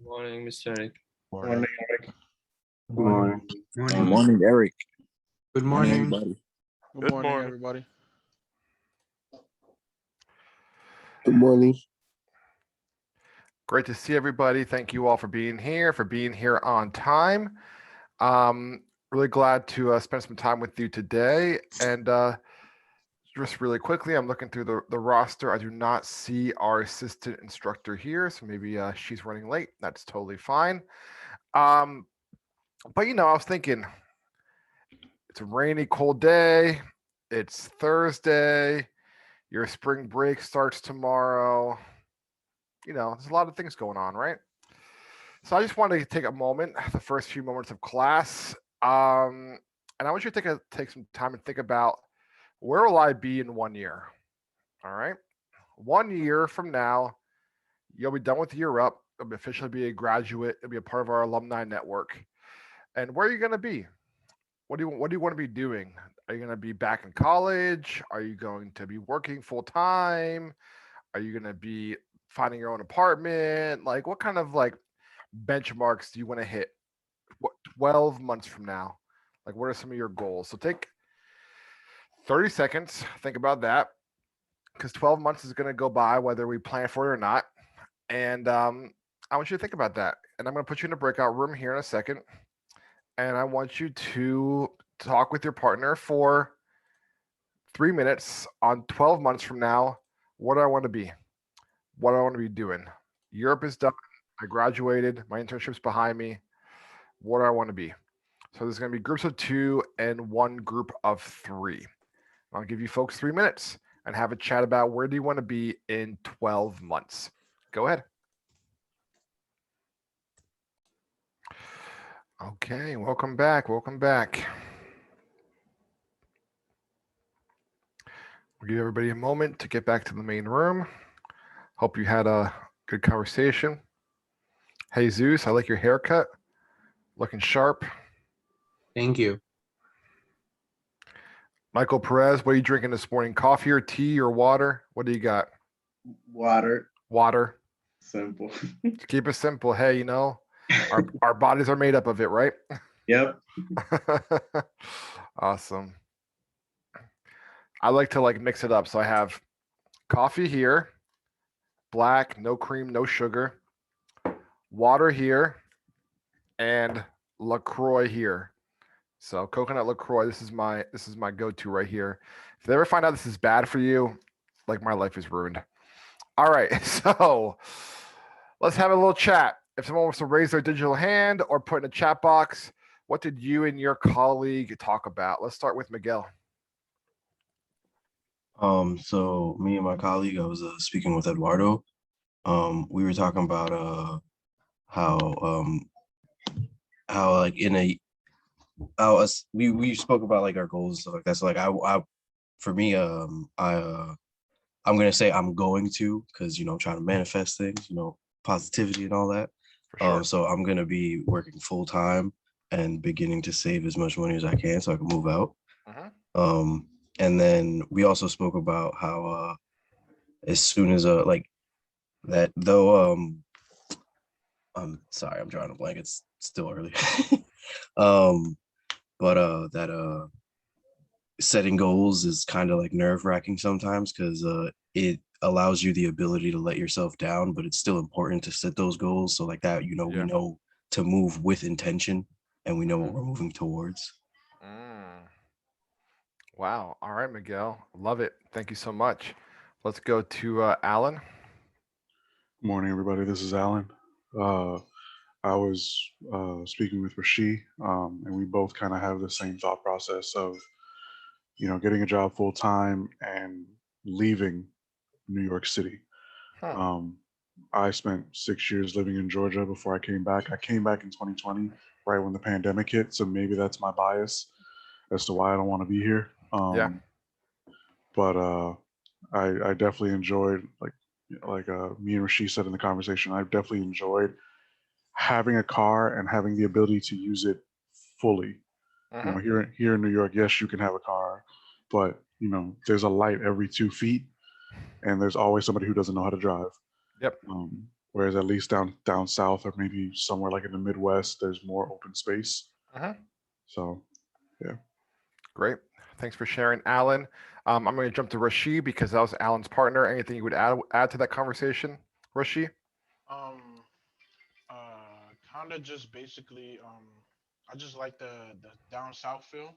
Morning, Mr. Eric. Morning. Good morning. Good Morning. morning, Eric. Good Morning, morning. everybody. Good morning, everybody. Good morning. Great to see everybody. Thank you all for being here on time. Really glad to spend some time with you today. And just really quickly, I'm looking through the roster. I do not see our assistant instructor here, so maybe she's running late. That's totally fine. But I was thinking, it's a rainy, cold day. It's Thursday. Your spring break starts tomorrow. There's a lot of things going on, right? So I just wanted to take a moment, the first few moments of class, and I want you to take some time and think about, where will I be in 1 year? All right. 1 year from now, you'll be done with the year up. You'll officially be a graduate. You'll be a part of our alumni network. And where are you going to be? What do you want to be doing? Are you going to be back in college? Are you going to be working full time? Are you going to be finding your own apartment? Like, what kind of benchmarks do you want to hit? 12 months from now? Like, what are some of your goals? So take 30 seconds, think about that, because 12 months is going to go by whether we plan for it or not. And I want you to think about that. And I'm going to put you in a breakout room here in a second. And I want you to talk with your partner for 3 minutes on 12 months from now. What do I want to be? What do I want to be doing? Europe is done. I graduated. My internship's behind me. What do I want to be? So there's going to be groups of 2 and 1 group of 3. I'll give you folks 3 minutes and have a chat about, where do you want to be in 12 months? Go ahead. Okay, welcome back. We'll give everybody a moment to get back to the main room. Hope you had a good conversation. Hey, Zeus, I like your haircut. Looking sharp. Thank you. Michael Perez, what are you drinking this morning? Coffee or tea or water? What do you got? Water. Water. Simple. Keep it simple. Hey, our bodies are made up of it, right? Yep. Awesome. I like to mix it up. So I have coffee here, black, no cream, no sugar, water here, and LaCroix here. So coconut LaCroix, this is my go-to right here. If they ever find out this is bad for you, my life is ruined. All right, so let's have a little chat. If someone wants to raise their digital hand or put in a chat box, what did you and your colleague talk about? Let's start with Miguel. So me and my colleague, I was speaking with Eduardo. We were talking about how we spoke about our goals and stuff like that. So I for me, I'm gonna say I'm going to, because trying to manifest things, positivity and all that. Sure. So I'm gonna be working full time and beginning to save as much money as I can so I can move out. Uh-huh. And then we also spoke about how as soon as that, though I'm sorry, I'm drawing a blank, it's still early. That setting goals is kind of nerve-wracking sometimes, because it allows you the ability to let yourself down, but it's still important to set those goals so that we know to move with intention, and we know what we're moving towards. Wow. All right, Miguel. Love it. Thank you so much. Let's go to Alan. Good morning, everybody. This is Alan. I was speaking with Rashi, and we both kind of have the same thought process of, getting a job full time and leaving New York City. Huh. I spent 6 years living in Georgia before I came back. I came back in 2020, right when the pandemic hit. So maybe that's my bias as to why I don't want to be here. Yeah. But I definitely enjoyed, me and Rashi said in the conversation, I've definitely enjoyed having a car and having the ability to use it fully. Uh-huh. Here in New York, yes, you can have a car, but there's a light every 2 feet, and there's always somebody who doesn't know how to drive. Yep. Whereas at least down south or maybe somewhere like in the Midwest, there's more open space. Mhm. So Great. Thanks for sharing, Alan. I'm going to jump to Rashi because that was Alan's partner. Anything you would add to that conversation, Rashi? Um, Kind of just basically, I just like the down south feel.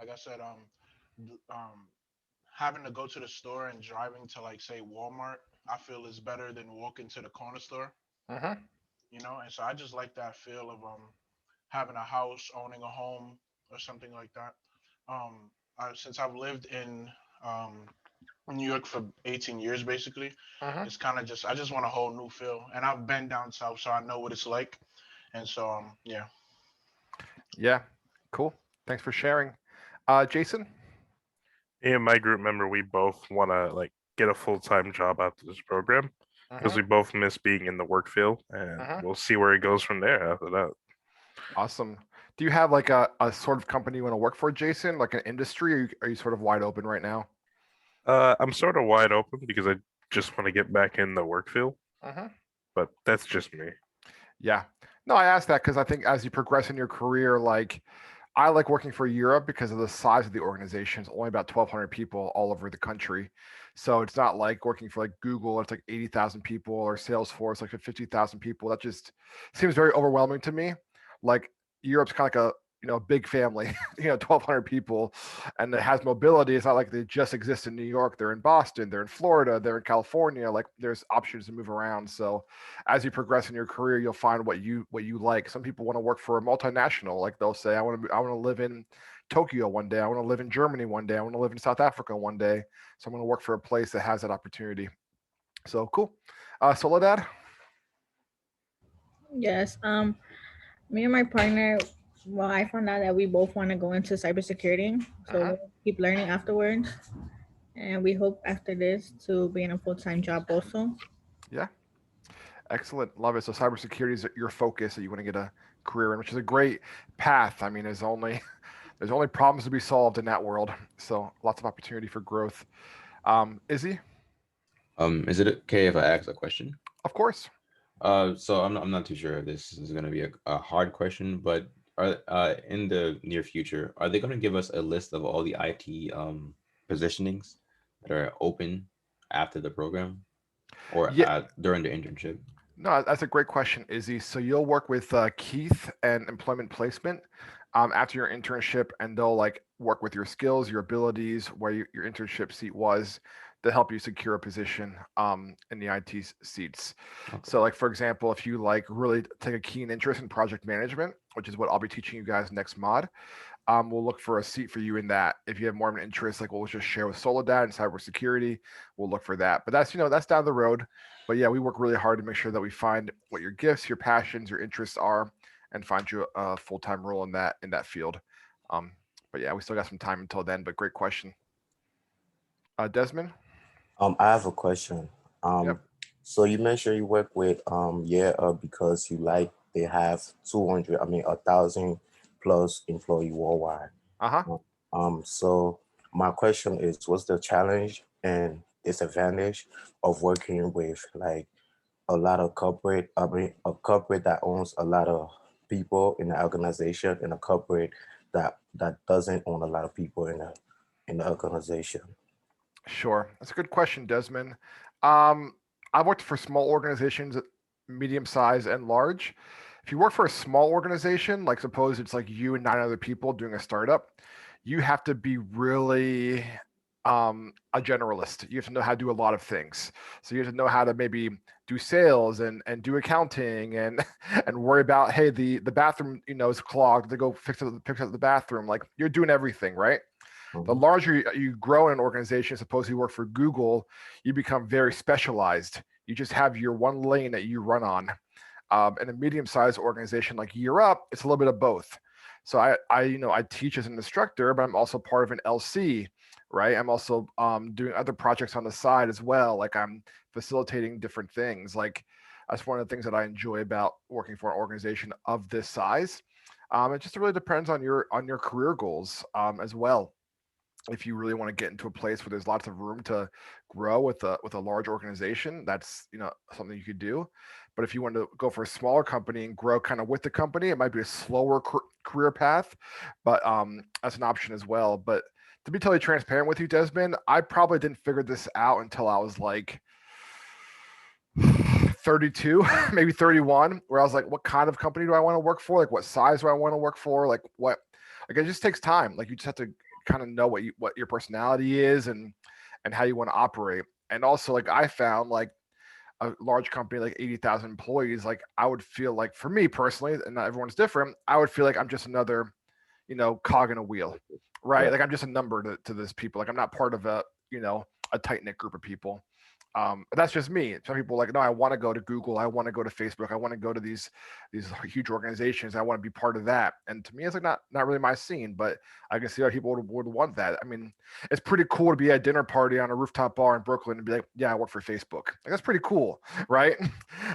Like I said, having to go to the store and driving to like say Walmart, I feel is better than walking to the corner store. Mm-hmm. And so I just like that feel of having a house, owning a home, or something like that. Since I've lived in um New York for 18 years, basically, Mm-hmm. it's kind of just I just want a whole new feel, and I've been down south, so I know what it's like. And so, yeah. Yeah. Cool. Thanks for sharing. Jason? Me and my group member, we both want to like get a full-time job after this program because Mm-hmm. we both miss being in the work field, and Mhm. we'll see where it goes from there after that. Awesome. Do you have like a sort of company you want to work for, Jason? Like an industry? Or are you sort of wide open right now? I'm sort of wide open because I just want to get back in the work field, Mm-hmm. but that's just me. Yeah. No, I asked that because I think as you progress in your career, like I like working for Europe because of the size of the organization. It's only about 1,200 people all over the country. So it's not like working for like Google, it's like 80,000 people, or Salesforce, like 50,000 people. That just seems very overwhelming to me. Like Europe's kind of like a big family, 1,200 people, and it has mobility. It's not like they just exist in New York. They're in Boston, they're in Florida, they're in California. Like there's options to move around. So as you progress in your career, you'll find what you like. Some people want to work for a multinational. Like they'll say, I want to live in Tokyo one day. I want to live in Germany one day. I want to live in South Africa one day. So I'm going to work for a place that has that opportunity. So cool. Soledad. Yes. Me and my partner, well, I found out that we both want to go into cybersecurity, so Uh-huh. we'll keep learning afterwards, and we hope after this to be in a full-time job also. Yeah. Excellent. Love it. So cybersecurity is your focus that you want to get a career in, which is a great path. I mean, there's only problems to be solved in that world. So lots of opportunity for growth. Izzy, Is it okay if I ask a question? of course. So I'm not too sure if this is going to be a hard question, but are in the near future, are they going to give us a list of all the IT positionings that are open after the program or Yeah. during the internship? No, that's a great question, Izzy. So you'll work with Keith and employment placement after your internship, and they'll like work with your skills, your abilities, where your internship seat was, to help you secure a position in the IT seats. Okay. So, like for example, if you like really take a keen interest in project management, which is what I'll be teaching you guys next mod, we'll look for a seat for you in that. If you have more of an interest, like we'll just share with Soledad and cybersecurity, we'll look for that. But that's down the road. But yeah, we work really hard to make sure that we find what your gifts, your passions, your interests are, and find you a full time role in that field. Um, but yeah, we still got some time until then. But great question, Desmond. I have a question. Yep. So you mentioned you work with because you like they have 200, 1,000 plus employee worldwide. Uh huh. So my question is, what's the challenge and disadvantage of working with like a lot of corporate, a corporate that owns a lot of people in the organization and a corporate that doesn't own a lot of people in the organization? Sure. That's a good question, Desmond. Um, I've worked for small organizations, medium size and large. If you work for a small organization, like suppose it's like you and 9 other people doing a startup, you have to be really a generalist. You have to know how to do a lot of things. So you have to know how to maybe do sales and do accounting and and worry about, hey, the bathroom is clogged. To go fix up the bathroom. Like you're doing everything, right? The Mhm. larger you grow in an organization, suppose you work for Google, you become very specialized. You just have your one lane that you run on. In a medium-sized organization like Year Up, it's a little bit of both. So I teach as an instructor, but I'm also part of an LC, right? I'm also doing other projects on the side as well. Like I'm facilitating different things. Like that's one of the things that I enjoy about working for an organization of this size. It just really depends on your career goals as well. if you really want to get into a place where there's lots of room to grow with a large organization, that's something you could do. But if you want to go for a smaller company and grow kind of with the company, it might be a slower career path, but that's an option as well. But to be totally transparent with you, Desmond, I probably didn't figure this out until I was like 32, maybe 31, where I was like, what kind of company do I want to work for? Like, what size do I want to work for? Like, like, it just takes time. Like, you just have to kind of know what your personality is and how you want to operate. And also, like, I found like a large company, like 80,000 employees, like, I would feel like, for me personally, and not everyone's different, I would feel like I'm just another, cog in a wheel, right? Right. Like, I'm just a number to this people. Like, I'm not part of a tight knit group of people. But that's just me. Some people are like, no, I want to go to Google, I want to go to Facebook, I want to go to these huge organizations, I want to be part of that. And to me, it's like not really my scene, but I can see how people would want that. I mean, it's pretty cool to be at a dinner party on a rooftop bar in Brooklyn and be like, yeah, I work for Facebook. Like, that's pretty cool, right?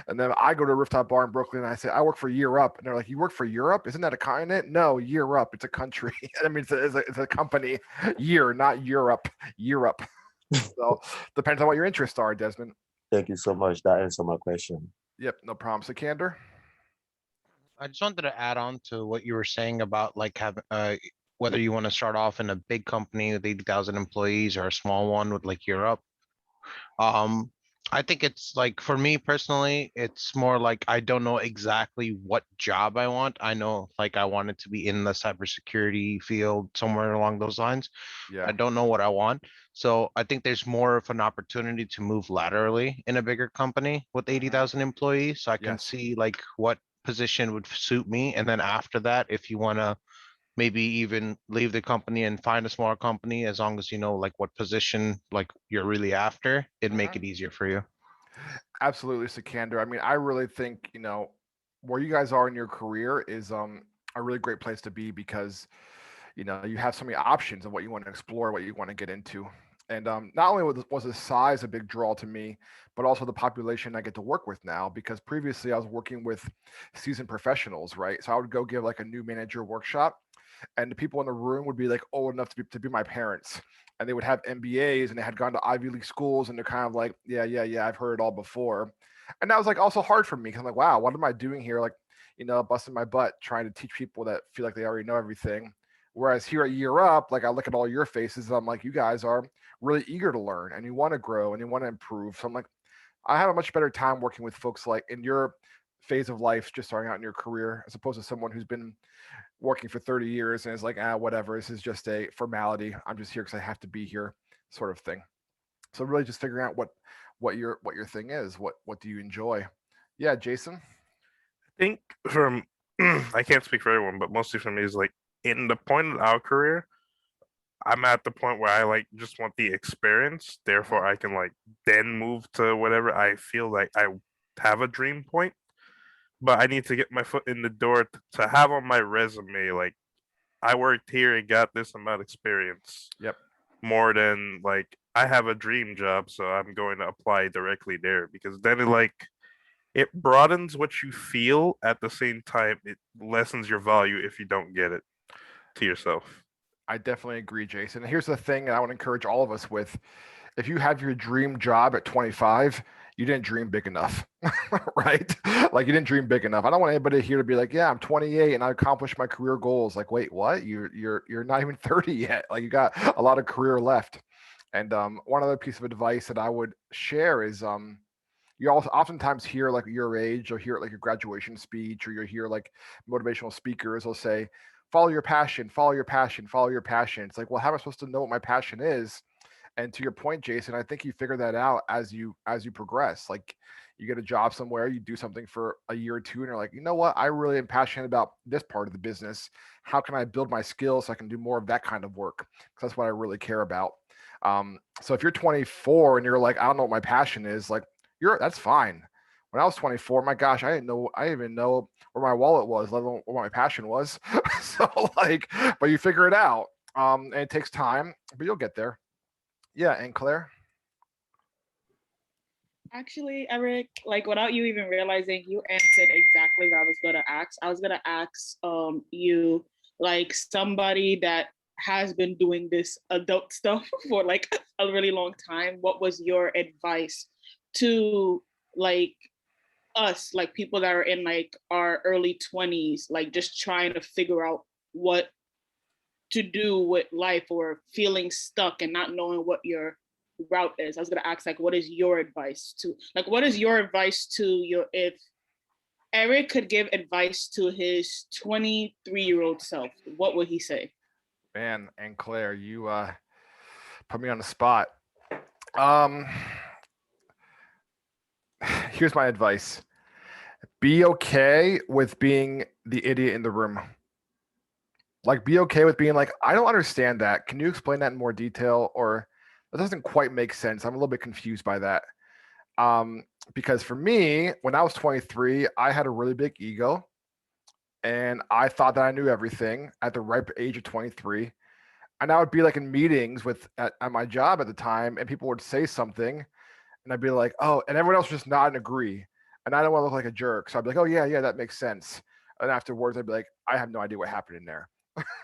And then I go to a rooftop bar in Brooklyn and I say, I work for Year Up. And they're like, you work for Europe? Isn't that a continent? No, Year Up. It's a country. I mean, it's a company. Year, not Europe. Year Up. So depends on what your interests are, Desmond. Thank you so much. That answered my question. Yep, no problem. Sikander? I just wanted to add on to what you were saying about like having whether you want to start off in a big company with 80,000 employees or a small one with like Europe. Um, I think it's like for me personally, it's more like I don't know exactly what job I want. I know like I want it to be in the cybersecurity field, somewhere along those lines. Yeah. I don't know what I want. So I think there's more of an opportunity to move laterally in a bigger company with 80,000 employees. So I can Yes. see like what position would suit me. And then after that, if you want to maybe even leave the company and find a smaller company, as long as you know like what position like you're really after, it'd make it easier for you. Absolutely, Sikander. I mean, I really think, where you guys are in your career is a really great place to be because, you have so many options of what you want to explore, what you want to get into. And not only was the size a big draw to me, but also the population I get to work with now. Because previously I was working with seasoned professionals, right? So I would go give like a new manager workshop, and the people in the room would be like old enough to be my parents, and they would have MBAs and they had gone to Ivy League schools, and they're kind of like, yeah, I've heard it all before. And that was like also hard for me because I'm like, wow, what am I doing here? Like, busting my butt trying to teach people that feel like they already know everything. Whereas here at Year Up, like, I look at all your faces and I'm like, you guys are really eager to learn and you want to grow and you want to improve. So I'm like, I have a much better time working with folks like in your phase of life, just starting out in your career, as opposed to someone who's been working for 30 years and is like, whatever, this is just a formality. I'm just here because I have to be here, sort of thing. So really just figuring out what your thing is. What do you enjoy? Yeah, Jason? I think from I can't speak for everyone, but mostly for me is like in the point of our career, I'm at the point where I like just want the experience. Therefore, I can like then move to whatever I feel like I have a dream point. But I need to get my foot in the door to have on my resume like I worked here and got this amount of experience. Yep. More than like I have a dream job, so I'm going to apply directly there because then it broadens what you feel at the same time it lessens your value if you don't get it to yourself. I definitely agree, Jason. And here's the thing that I want to encourage all of us with. If you have your dream job at 25, you didn't dream big enough, right? Like, you didn't dream big enough. I don't want anybody here to be like, yeah, I'm 28 and I accomplished my career goals. Like, wait, what? You're not even 30 yet. Like, you got a lot of career left. And one other piece of advice that I would share is you also oftentimes hear like your age, or hear it like your graduation speech, or you'll hear like motivational speakers will say, follow your passion, follow your passion, follow your passion. It's like, well, how am I supposed to know what my passion is? And to your point, Jason, I think you figure that out as you progress. Like, you get a job somewhere, you do something for a year or two, and you're like, you know what, I really am passionate about this part of the business. How can I build my skills so I can do more of that kind of work? Because that's what I really care about. So if you're 24 and you're like, I don't know what my passion is, like, that's fine. When I was 24, my gosh, I didn't even know where my wallet was, let alone what my passion was. So like, but you figure it out. And it takes time, but you'll get there. Yeah, and Claire? Actually, Eric, like without you even realizing, you answered exactly what I was gonna ask. I was gonna ask you like somebody that has been doing this adult stuff for like a really long time, what was your advice to like us, like people that are in like our early 20s, like just trying to figure out what to do with life or feeling stuck and not knowing what your route is? I was gonna ask like, what is your advice to your if Eric could give advice to his 23-year-old self, what would he say? Man, and Claire, you put me on the spot. Um, here's my advice. Be okay with being the idiot in the room. Like, be okay with being like, I don't understand that. Can you explain that in more detail? Or that doesn't quite make sense. I'm a little bit confused by that. Because for me, when I was 23, I had a really big ego and I thought that I knew everything at the ripe age of 23. And I would be like in meetings at my job at the time, and people would say something, and I'd be like, "Oh," and everyone else would just nod and agree. And I don't want to look like a jerk, so I'd be like, "Oh yeah, yeah, that makes sense." And afterwards, I'd be like, "I have no idea what happened in there,"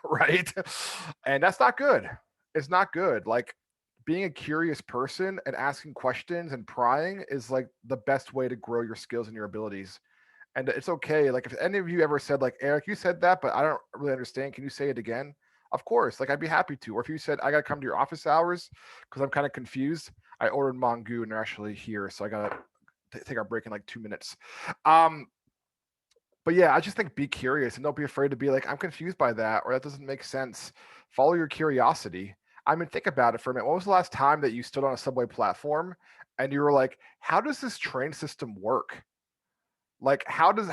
right? And that's not good. It's not good. Like being a curious person and asking questions and prying is like the best way to grow your skills and your abilities. And it's okay. Like if any of you ever said like, Eric, you said that, but I don't really understand. Can you say it again? Of course. Like I'd be happy to. Or if you said I gotta come to your office hours because I'm kind of confused, I ordered Mongoose and they're actually here, so I gotta take our break in like 2 minutes. But yeah, I just think be curious and don't be afraid to be like, I'm confused by that or that doesn't make sense. Follow your curiosity. I mean, think about it for a minute. When was the last time that you stood on a subway platform and you were like, how does this train system work? Like how do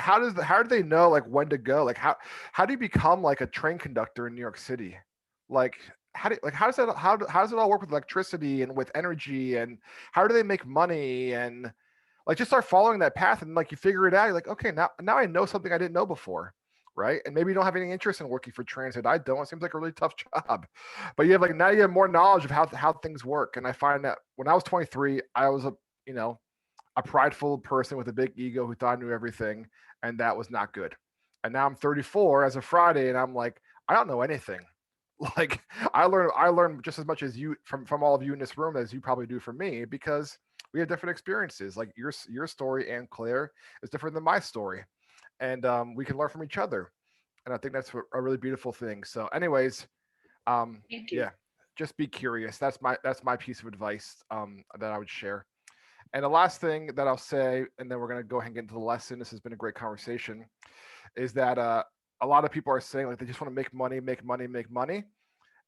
they know like when to go? Like how do you become like a train conductor in New York City? Like how does that how does it all work with electricity and with energy and how do they make money and like just start following that path and like you figure it out. You're like, okay, now I know something I didn't know before. Right. And maybe you don't have any interest in working for transit. I don't. It seems like a really tough job. But you have like now you have more knowledge of how things work. And I find that when I was 23, I was a prideful person with a big ego who thought I knew everything, and that was not good. And now I'm 34 as of Friday, and I'm like, I don't know anything. Like I learned just as much as you from all of you in this room as you probably do from me because we have different experiences. Like your story and Claire is different than my story, and we can learn from each other. And I think that's a really beautiful thing. So, anyways, Thank you. yeah, just be curious. That's my piece of advice that I would share. And the last thing that I'll say, and then we're going to go ahead and get into the lesson. This has been a great conversation. Is that a lot of people are saying like they just want to make money, make money, make money.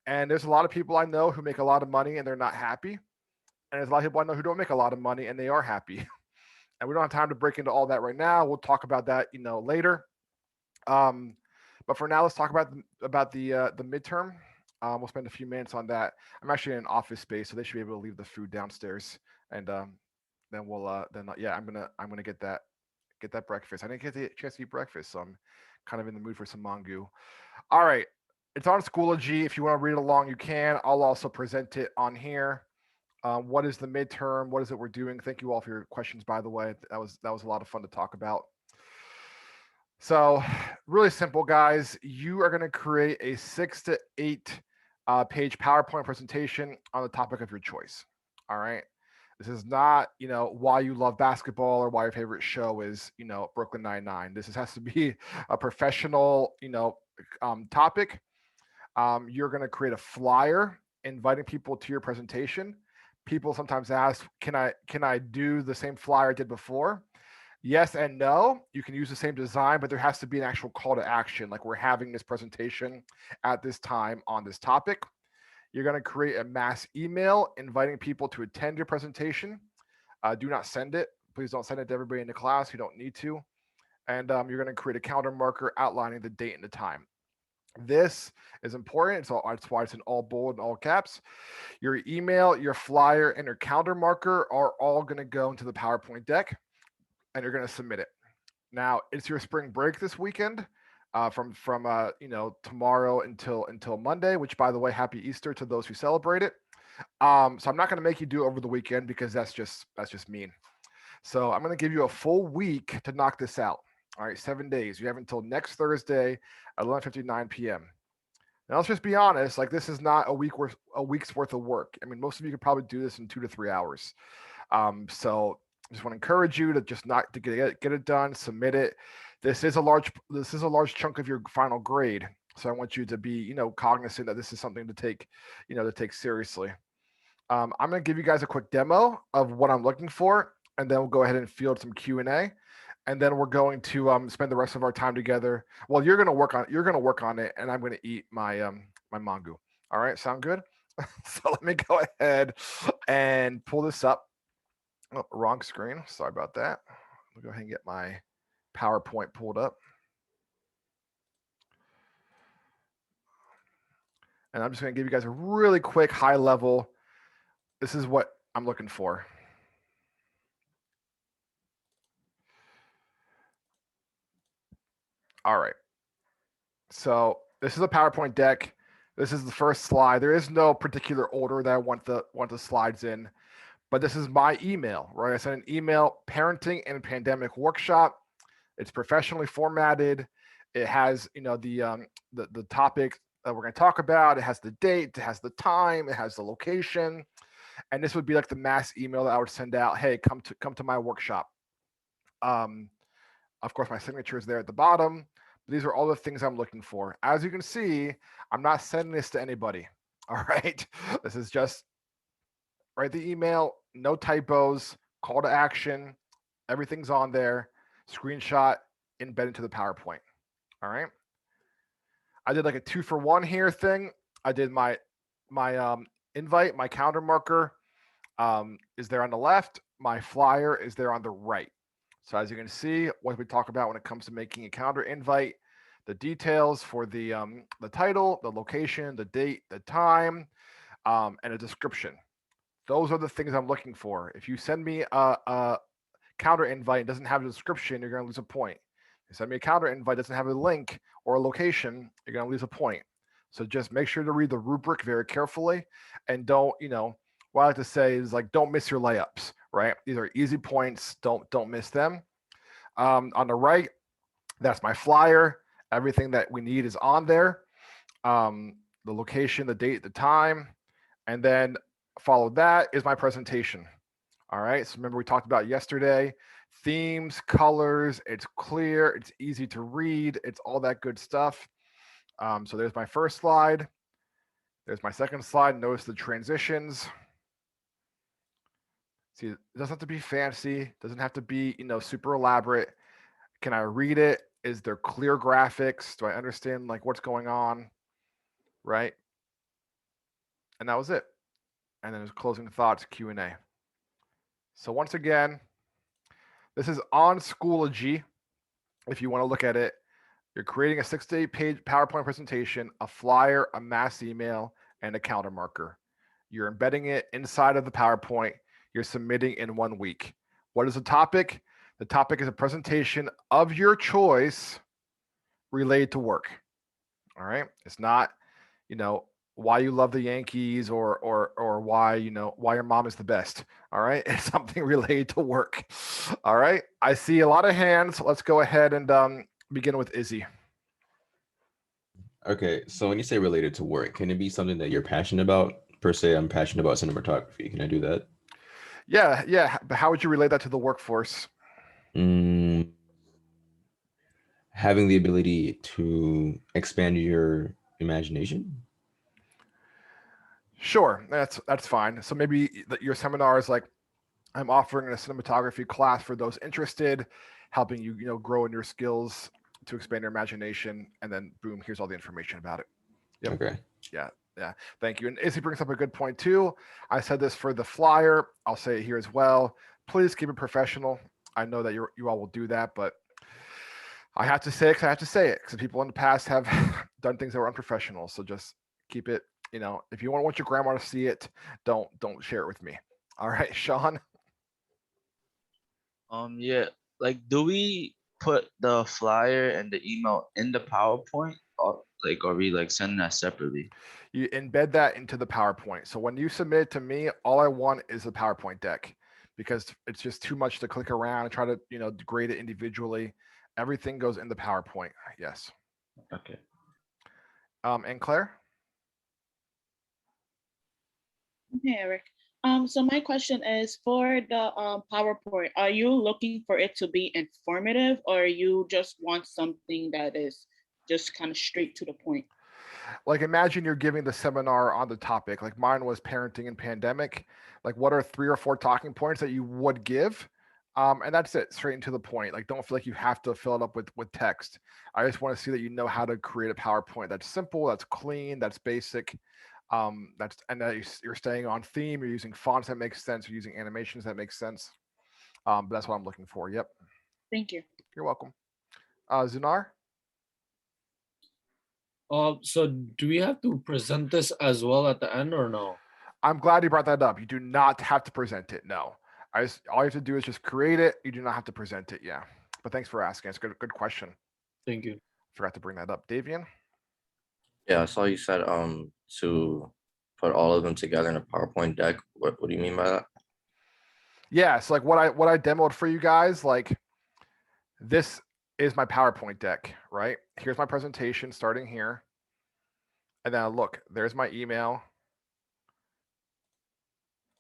And there's a lot of people I know who make a lot of money and they're not happy. And there's a lot of people I know who don't make a lot of money and they are happy. And we don't have time to break into all that right now. We'll talk about that, later. Um, but for now, let's talk about the midterm. We'll spend a few minutes on that. I'm actually in an office space, so they should be able to leave the food downstairs, and then yeah, I'm gonna get that breakfast. I didn't get the chance to eat breakfast, so I'm kind of in the mood for some mango. All right, it's on Schoology. If you want to read it along, you can. I'll also present it on here. What is the midterm? What is it we're doing? Thank you all for your questions, by the way. That was a lot of fun to talk about. So, really simple, guys. You are going to create a 6 to 8 page PowerPoint presentation on the topic of your choice. All right. This is not, why you love basketball or why your favorite show is, Brooklyn Nine-Nine. This has to be a professional, topic. You're going to create a flyer inviting people to your presentation. People sometimes ask, can I do the same flyer I did before? Yes and no. You can use the same design, but there has to be an actual call to action. Like we're having this presentation at this time on this topic. You're going to create a mass email inviting people to attend your presentation. Do not send it. Please don't send it to everybody in the class. You don't need to. And you're going to create a calendar marker outlining the date and the time. This is important. That's why it's in all bold and all caps. Your email, your flyer, and your calendar marker are all going to go into the PowerPoint deck, and you're going to submit it. Now it's your spring break this weekend, from tomorrow until Monday. Which, by the way, happy Easter to those who celebrate it. So I'm not going to make you do it over the weekend because that's just mean. So I'm going to give you a full week to knock this out. All right, 7 days. You have until next Thursday at 11:59 p.m. And let's just be honest, like this is not a week's worth of work. I mean, most of you could probably do this in 2 to 3 hours. So just want to encourage you to just not to get it done, submit it. This is a large chunk of your final grade. So I want you to be, cognizant that this is something to take, to take seriously. I'm going to give you guys a quick demo of what I'm looking for, and then we'll go ahead and field some Q&A. And then we're going to spend the rest of our time together. Well, you're going to work on it, and I'm going to eat my my mango. All right, sound good? So let me go ahead and pull this up. Oh, wrong screen. Sorry about that. I'll go ahead and get my PowerPoint pulled up. And I'm just going to give you guys a really quick high level. This is what I'm looking for. All right. So this is a PowerPoint deck. This is the first slide. There is no particular order that I want the slides in, but this is my email, right? I sent an email, parenting and pandemic workshop. It's professionally formatted. It has, the topic that we're going to talk about. It has the date, it has the time, it has the location, and this would be like the mass email that I would send out. Hey, come to my workshop. Of course, my signature is there at the bottom. These are all the things I'm looking for. As you can see, I'm not sending this to anybody. All right. This is just write the email, no typos, call to action. Everything's on there. Screenshot, embed into the PowerPoint. All right. I did like a 2-for-1 here thing. I did my invite, my calendar marker is there on the left. My flyer is there on the right. So as you can see, what we talk about when it comes to making a calendar invite, the details for the title, the location, the date, the time, and a description. Those are the things I'm looking for. If you send me a calendar invite and doesn't have a description, you're going to lose a point. If you send me a calendar invite doesn't have a link or a location, you're going to lose a point. So just make sure to read the rubric very carefully, and don't, what I like to say is like, don't miss your layups, right? These are easy points. Don't miss them. On the right, that's my flyer. Everything that we need is on there. The location, the date, the time, and then follow that is my presentation. All right. So remember we talked about yesterday, themes, colors, it's clear, it's easy to read, it's all that good stuff. So there's my first slide. There's my second slide. Notice the transitions. See, it doesn't have to be fancy, doesn't have to be, super elaborate. Can I read it? Is there clear graphics? Do I understand like what's going on? Right? And that was it. And then there's closing thoughts, Q&A. So once again, this is on Schoology. If you want to look at it, you're creating a 6 to 8 page PowerPoint presentation, a flyer, a mass email, and a calendar marker. You're embedding it inside of the PowerPoint. You're submitting in 1 week. What is the topic? The topic is a presentation of your choice related to work. All right. It's not, why you love the Yankees or why, why your mom is the best. All right. It's something related to work. All right. I see a lot of hands. Let's go ahead and begin with Izzy. Okay, so when you say related to work, can it be something that you're passionate about? Per se, I'm passionate about cinematography. Can I do that? Yeah. But how would you relate that to the workforce? Having the ability to expand your imagination. Sure, that's fine. So maybe your seminar is like, I'm offering a cinematography class for those interested, helping you, grow in your skills to expand your imagination, and then boom, here's all the information about it. Yep. Okay. Yeah. Thank you. And Izzy brings up a good point too. I said this for the flyer. I'll say it here as well. Please keep it professional. I know that you all will do that, but I have to say it because people in the past have done things that were unprofessional. So just keep it, if you want your grandma to see it, don't share it with me. All right, Sean. Yeah, like, do we put the flyer and the email in the PowerPoint, or like, are we like sending that separately? You embed that into the PowerPoint. So when you submit it to me, all I want is the PowerPoint deck, because it's just too much to click around and try to, grade it individually. Everything goes in the PowerPoint. Yes. Okay. And Claire? Hey, Eric. So my question is for the PowerPoint, are you looking for it to be informative or you just want something that is just kind of straight to the point? Like imagine you're giving the seminar on the topic. Like mine was parenting and pandemic. Like what are 3 or 4 talking points that you would give? And that's it, straight into the point. Like don't feel like you have to fill it up with text. I just want to see that you know how to create a PowerPoint that's simple, that's clean, that's basic. That's and that you're staying on theme. You're using fonts that make sense. You're using animations that make sense. But that's what I'm looking for. Yep, Thank you. you're welcome. Zunar. So do we have to present this as well at the end or no? I'm glad you brought that up. You do not have to present it. No, all you have to do is just create it. You do not have to present it. Yeah, but thanks for asking. It's a good question. Thank you. Forgot to bring that up, Davian. Yeah, I saw you said to put all of them together in a PowerPoint deck. What do you mean by that? Yeah, so like what I demoed for you guys, like this is my PowerPoint deck, right? Here's my presentation starting here. And then look, there's my email.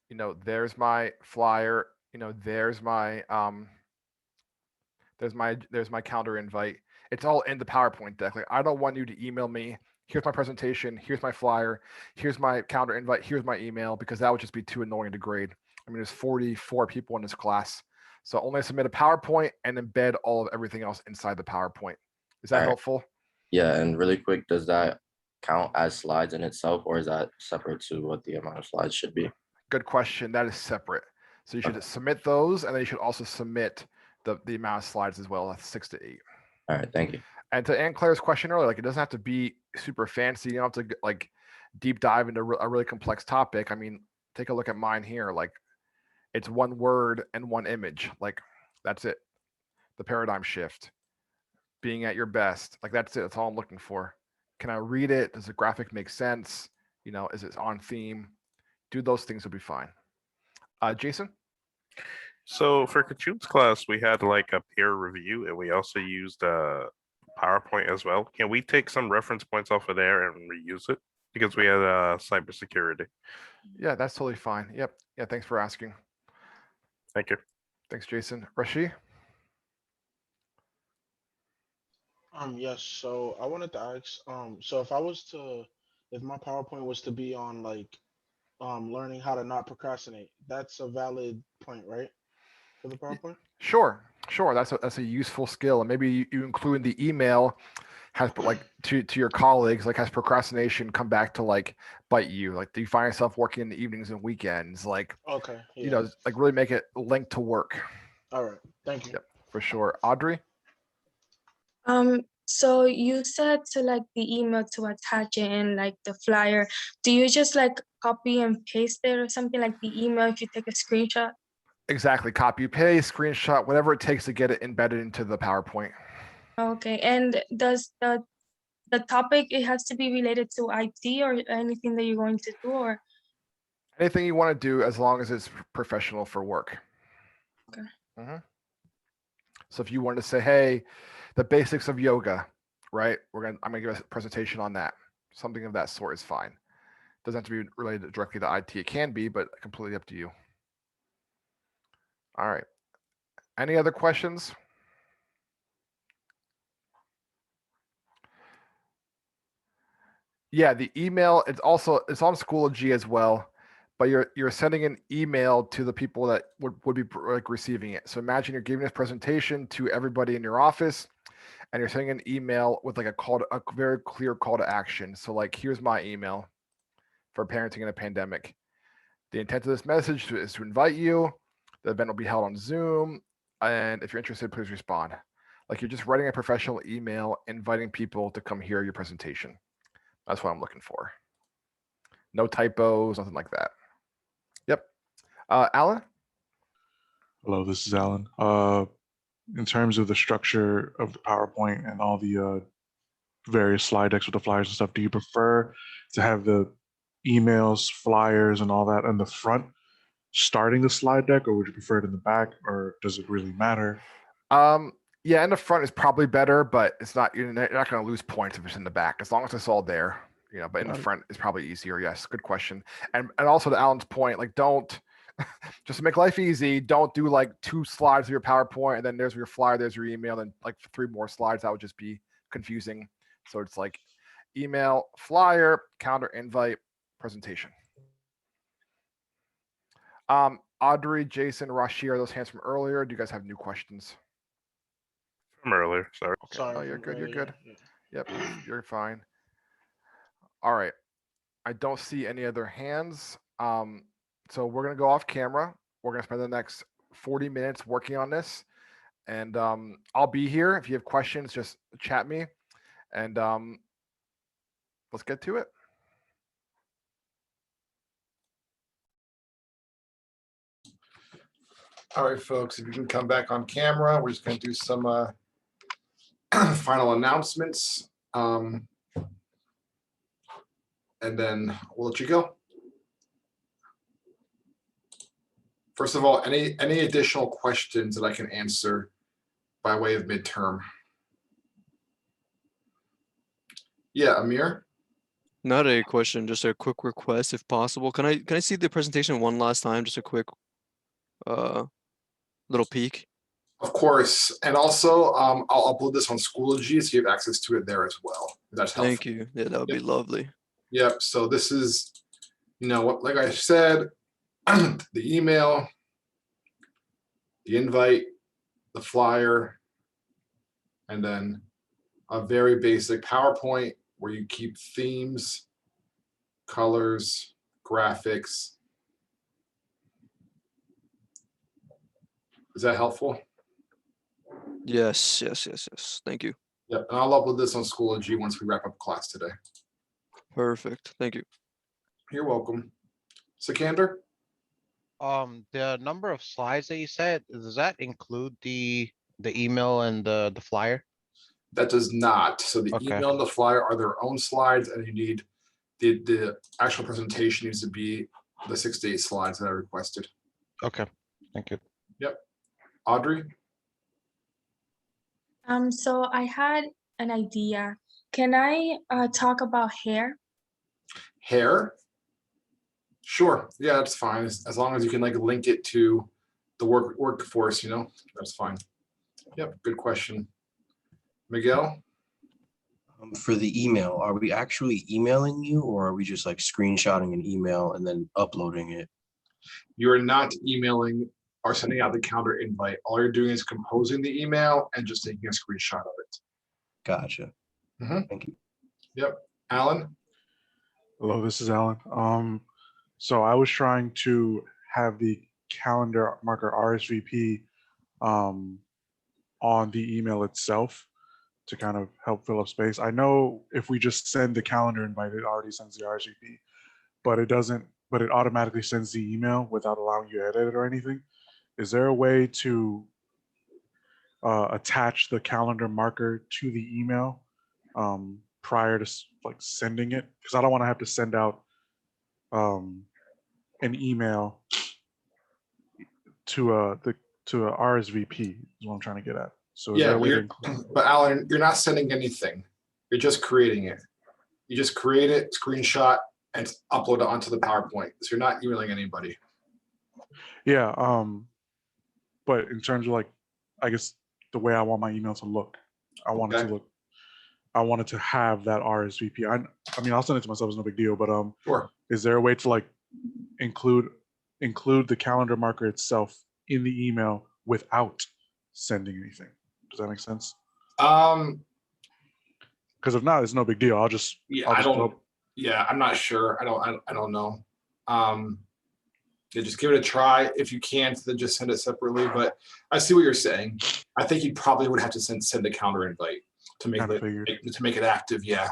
You know, there's my flyer, you know, there's my calendar invite. It's all in the PowerPoint deck. Like I don't want you to email me. Here's my presentation. Here's my flyer. Here's my calendar invite. Here's my email, because that would just be too annoying to grade. I mean, there's 44 people in this class. So only submit a PowerPoint and embed all of everything else inside the PowerPoint. Is that All right. helpful? Yeah, and really quick, does that count as slides in itself, or is that separate to what the amount of slides should be? Good question. That is separate. So you should submit those, and then you should also submit the amount of slides as well. That's 6 to 8. All right, thank you. And to Ann Claire's question earlier, like it doesn't have to be super fancy. You don't have to like deep dive into a really complex topic. I mean, take a look at mine here. Like it's one word and one image. Like that's it. The paradigm shift, being at your best. Like that's it. That's all I'm looking for. Can I read it? Does the graphic make sense? You know, is it on theme? Do those things will be fine. Jason? So for Kachut's class, we had like a peer review, and we also used PowerPoint as well. Can we take some reference points off of there and reuse it? Because we had cybersecurity. Yeah, that's totally fine. Yep. Yeah, thanks for asking. Thank you. Thanks, Jason. Rashi? Yes, so I wanted to ask, so if my PowerPoint was to be on like learning how to not procrastinate, that's a valid point, right? For the PowerPoint? Sure. That's a useful skill. And maybe you include in the email has like to your colleagues, like has procrastination come back to like bite you? Like do you find yourself working in the evenings and weekends? Like Okay, you yeah. know, like really make it linked to work. All right, thank you. Yep, for sure. Audrey? So you said to like the email to attach it in like the flyer. Do you just like copy and paste it or something like the email if you take a screenshot? Exactly. Copy, paste, screenshot, whatever it takes to get it embedded into the PowerPoint. Okay. And does the topic, it has to be related to IT or anything that you're going to do, or? Anything you want to do as long as it's professional for work. Okay. So if you wanted to say, hey, the basics of yoga, right? I'm gonna give a presentation on that. Something of that sort is fine. Doesn't have to be related directly to IT. It can be, but completely up to you. All right. Any other questions? Yeah, the email, it's on Schoology as well, but you're sending an email to the people that would be like receiving it. So imagine you're giving this presentation to everybody in your office, and you're sending an email with like a very clear call to action. So like, here's my email for parenting in a pandemic. The intent of this message is to invite you. The event will be held on Zoom, and if you're interested, please respond. Like you're just writing a professional email, inviting people to come hear your presentation. That's what I'm looking for. No typos, nothing like that. Yep. Alan? Hello, this is Alan. In terms of the structure of the PowerPoint and all the various slide decks with the flyers and stuff, do you prefer to have the emails, flyers, and all that in the front starting the slide deck, or would you prefer it in the back, or does it really matter? Yeah, in the front is probably better, but it's not. You're not going to lose points if it's in the back, as long as it's all there. but in the Got it. front is probably easier. Yes, good question. And also to Alan's point, like don't just to make life easy, don't do like 2 slides of your PowerPoint and then there's your flyer, there's your email, and like 3 more slides. That would just be confusing. So it's like email, flyer, calendar invite, presentation. Audrey, Jason, Rashi, are those hands from earlier? Do you guys have new questions? From earlier, sorry. Okay. Sorry No, you're from good. You're earlier. good. Yep, you're fine. All right. I don't see any other hands. So we're gonna go off camera. We're gonna spend the next 40 minutes working on this, and I'll be here. If you have questions, just chat me, and let's get to it. All right, folks, if you can come back on camera, we're just gonna do some final announcements, and then we'll let you go. First of all, any additional questions that I can answer by way of midterm? Yeah, Amir? Not a question, just a quick request if possible. Can I see the presentation one last time? Just a quick little peek. Of course. And also, I'll upload this on Schoology so you have access to it there as well. If that's helpful. Thank you. Yeah, that would be lovely. Yep. So this is, what, like I said, the email, the invite, the flyer, and then a very basic PowerPoint where you keep themes, colors, graphics. Is that helpful? Yes. Thank you. Yep. And I'll upload this on Schoology once we wrap up class today. Perfect. Thank you. You're welcome. Sikander? The number of slides that you said, does that include the email and the flyer? That does not. So the Okay. email and the flyer are their own slides, and you need the actual presentation needs to be the 6 to 8 slides that I requested. Okay, thank you. Yep. Audrey? So I had an idea. Can I talk about hair? Hair? Sure. Yeah, that's fine. As long as you can like link it to the workforce, that's fine. Yep, good question. Miguel? For the email, are we actually emailing you or are we just like screenshotting an email and then uploading it? You're not emailing or sending out the calendar invite. All you're doing is composing the email and just taking a screenshot of it. Gotcha. Mhm. Thank you. Yep. Alan? Hello, this is Alan. So I was trying to have the calendar marker RSVP on the email itself to kind of help fill up space. I know if we just send the calendar invite, it already sends the RSVP, but it doesn't, but it automatically sends the email without allowing you to edit it or anything. Is there a way to attach the calendar marker to the email prior to like sending it? Because I don't want to have to send out an email to a RSVP is what I'm trying to get at. So is there a way to include? But Alan, you're not sending anything. You're just creating it. You just create it, screenshot, and upload it onto the PowerPoint. So you're not emailing anybody. Yeah, but in terms of like, I guess the way I want my email to look, I want it to look, I want it to have that RSVP. I mean, I'll send it to myself, it's no big deal, but sure. Is there a way to like include the calendar marker itself in the email without sending anything? Does that make sense? Because if not, it's no big deal. I'll just Yeah, I'm not sure. I don't know. Yeah, just give it a try. If you can't, then just send it separately. But I see what you're saying. I think you probably would have to send the calendar invite to make it active. Yeah.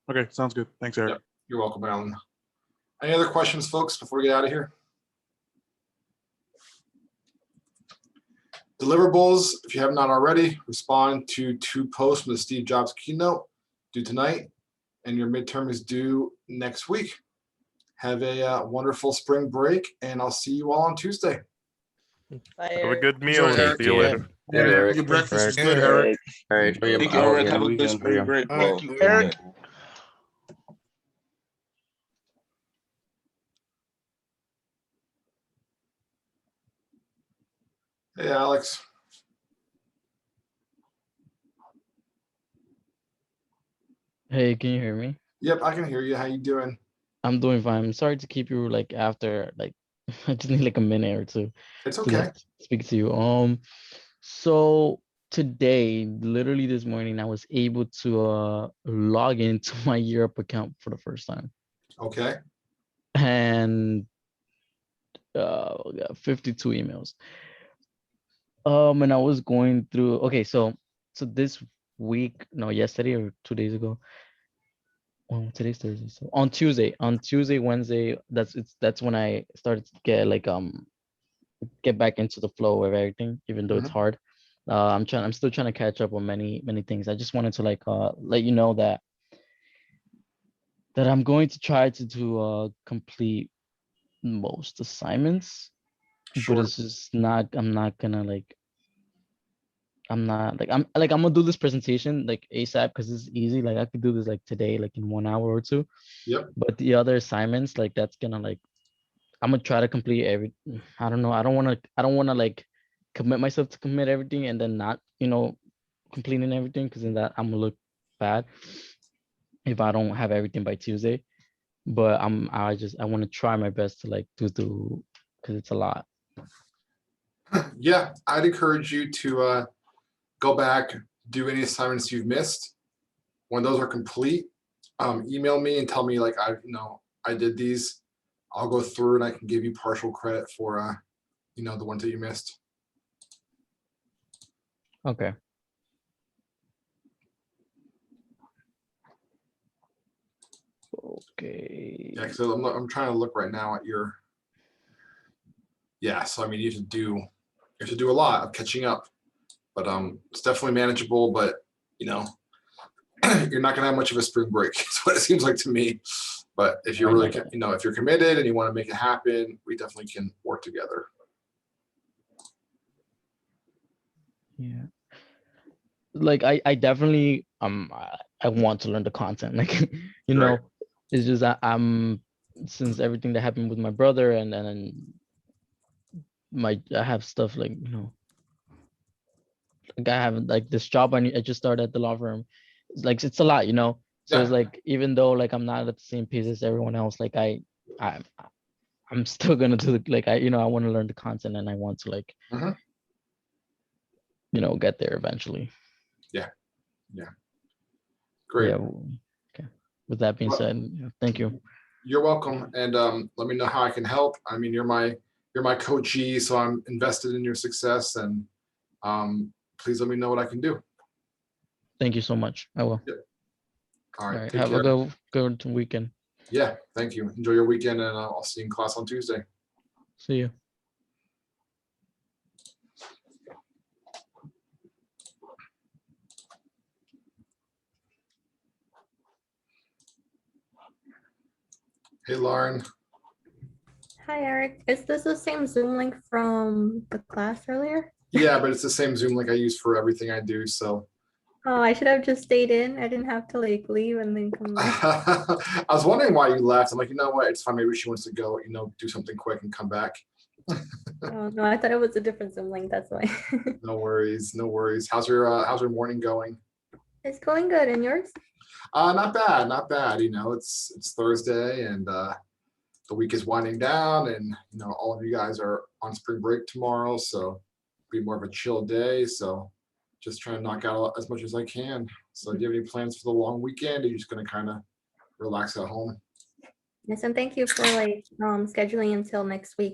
Okay, sounds good. Thanks, Eric. Yep. You're welcome, Alan. Any other questions, folks, before we get out of here? Deliverables, if you have not already, respond to 2 posts from the Steve Jobs keynote due tonight, and your midterm is due next week. Have a wonderful spring break, and I'll see you all on Tuesday. Have a good meal. See you later. Your breakfast was good, Eric. Eric, Thank you, Eric. Have a good spring break. Thank you, Eric. Hey, Alex. Hey, can you hear me? Yep, I can hear you. How you doing? I'm doing fine. I'm sorry to keep you like after like I just need like a minute or two It's to okay. like speak to you. So today, literally this morning, I was able to log into my Europe account for the first time. Okay. And we got 52 emails. And I was going through, okay, so this week, no, yesterday or 2 days ago. Well, today's Thursday. So on Tuesday, Wednesday, that's when I started to get back into the flow of everything, even though it's hard. I'm still trying to catch up on many things. I just wanted to like let you know that I'm going to try to complete most assignments, but it's just not, I'm not gonna like, I'm not like, I'm gonna do this presentation like ASAP because it's easy. Like I could do this like today, like in 1 hour or two. Yep. But the other assignments, like that's gonna like, I'm gonna try to complete I don't know. I don't wanna like commit myself to commit everything and then not, completing everything, because in that I'm gonna look bad if I don't have everything by Tuesday. But I want to try my best to like do because it's a lot. Yeah, I'd encourage you to go back, do any assignments you've missed. When those are complete, email me and tell me like I did these. I'll go through and I can give you partial credit for the ones that you missed. Okay. Okay. Yeah, so I'm trying to look right now at your. Yeah, so I mean you have to do a lot of catching up, but it's definitely manageable. But you're not gonna have much of a spring break. Is what it seems like to me. But if you're really, if you're committed and you want to make it happen, we definitely can work together. Yeah. Like I definitely I want to learn the content. Like Right. it's just that since everything that happened with my brother and then I have stuff like like I have like this job I just started at the law firm. It's like it's a lot, So it's Yeah. like even though like I'm not at the same pace as everyone else, like I'm still gonna do like I want to learn the content and I want to like get there eventually. Yeah. Great. Yeah. Okay. With that being Well, said, thank you. You're welcome, and let me know how I can help. I mean, you're my coachee, so I'm invested in your success, and please let me know what I can do. Thank you so much. I will. Yep. All All right. right. Take Have care. a good weekend. Yeah. Thank you. Enjoy your weekend, and I'll see you in class on Tuesday. See you. Hey, Lauren. Hi, Eric. Is this the same Zoom link from the class earlier? Yeah, but it's the same Zoom link I use for everything I do. So Oh, I should have just stayed in. I didn't have to like leave and then come back. I was wondering why you left. I'm like, you know what? It's fine. Maybe she wants to go, do something quick and come back. Oh no, I thought it was a different Zoom link. That's why. No worries. No worries. How's your morning going? It's going good. And yours? Not bad. Not bad. It's Thursday and the week is winding down, and all of you guys are on spring break tomorrow, so be more of a chill day. So just trying to knock out as much as I can. So do you have any plans for the long weekend? Or are you just gonna kind of relax at home? Yes, and thank you for like scheduling until next week.